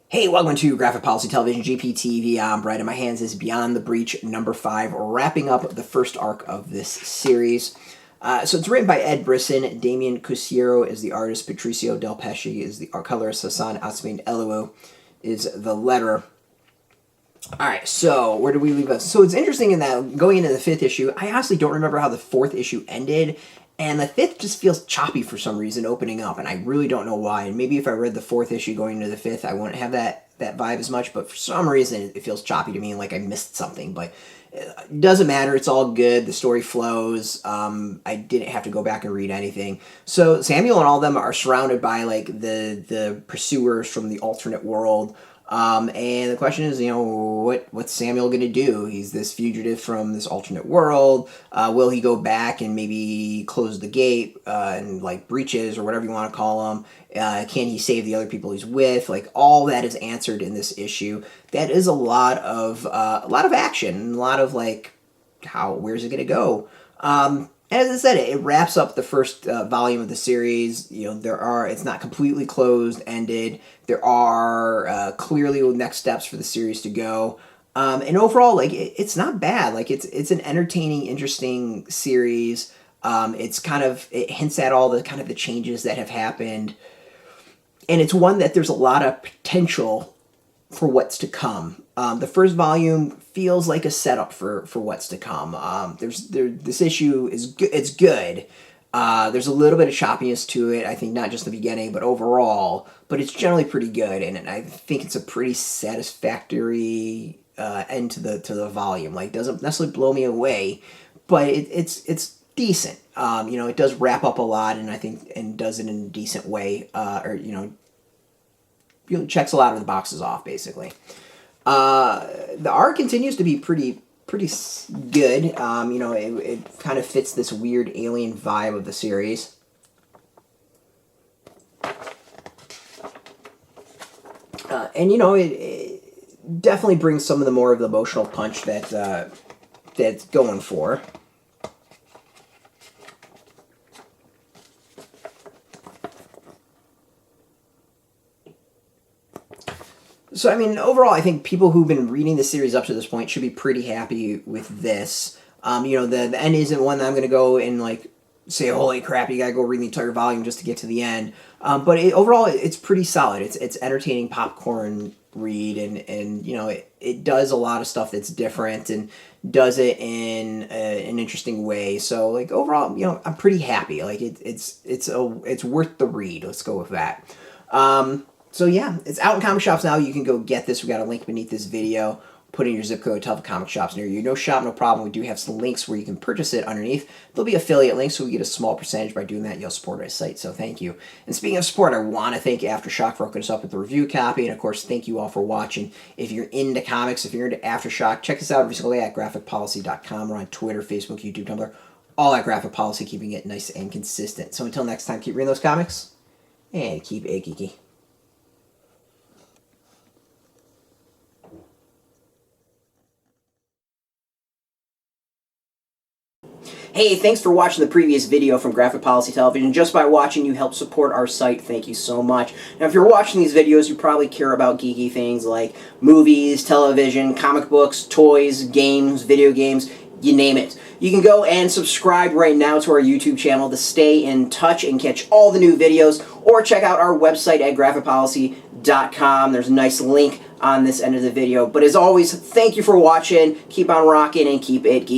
Hey, welcome to Graphic Policy Television, GPTV. I'm Brett, and my hands is Beyond the Breach number 5, wrapping up the first arc of this series. So it's written by Ed Brisson. Damian Couceiro is the artist. Patricio, Delpeche is the art colorist. Hassan, Otsmane-Elhaou is the letterer. Alright, so where do we leave us? So it's interesting in that going into the 5th issue, I honestly don't remember how the 4th issue ended. And the 5th just feels choppy for some reason opening up, and I really don't know why. And maybe if I read the 4th issue going into the 5th, I wouldn't have that vibe as much, but for some reason it feels choppy to me, like I missed something. But it doesn't matter, it's all good, the story flows. I didn't have to go back and read anything. So Samuel and all of them are surrounded by like the pursuers from the alternate world. And the question is, what's Samuel going to do? He's this fugitive from this alternate world. Will he go back and maybe close the gate and like breaches or whatever you want to call them? Can he save the other people he's with? Like all that is answered in this issue. That is a lot of action, a lot of like where's it going to go? As I said, it wraps up the first volume of the series. It's not completely closed, ended. There are clearly next steps for the series to go. And overall, like it's not bad. Like it's an entertaining, interesting series. It hints at all the kind of the changes that have happened, and it's one that there's a lot of potential for what's to come. The first volume feels like a setup for what's to come. This issue is good. It's good. There's a little bit of choppiness to it. I think not just the beginning, but overall. But it's generally pretty good, and I think it's a pretty satisfactory end to the volume. Like, doesn't necessarily blow me away, but it's decent. It does wrap up a lot, and does it in a decent way. Checks a lot of the boxes off, basically. The art continues to be pretty good. It kind of fits this weird alien vibe of the series. It definitely brings some of the more of the emotional punch that's going for. So, overall, I think people who've been reading the series up to this point should be pretty happy with this. The end isn't one that I'm going to go and, like, say, holy crap, you got to go read the entire volume just to get to the end. But overall, it's pretty solid. It's entertaining popcorn read, and it does a lot of stuff that's different and does it in an interesting way. So, like, overall, I'm pretty happy. Like, it's worth the read. Let's go with that. So yeah, it's out in comic shops now. You can go get this. We got a link beneath this video. Put in your zip code, tell the comic shops near you. No shop, no problem. We do have some links where you can purchase it underneath. There'll be affiliate links, so we get a small percentage by doing that. You'll support our site, so thank you. And speaking of support, I want to thank AfterShock for hooking us up with the review copy. And of course, thank you all for watching. If you're into comics, if you're into AfterShock, check us out every single day at graphicpolicy.com. We're on Twitter, Facebook, YouTube, Tumblr. All at Graphic Policy, keeping it nice and consistent. So until next time, keep reading those comics, and keep it geeky. Hey, thanks for watching the previous video from Graphic Policy Television. Just by watching, you help support our site. Thank you so much. Now, if you're watching these videos, you probably care about geeky things like movies, television, comic books, toys, games, video games, you name it. You can go and subscribe right now to our YouTube channel to stay in touch and catch all the new videos, or check out our website at graphicpolicy.com. There's a nice link on this end of the video. But as always, thank you for watching. Keep on rocking and keep it geeky.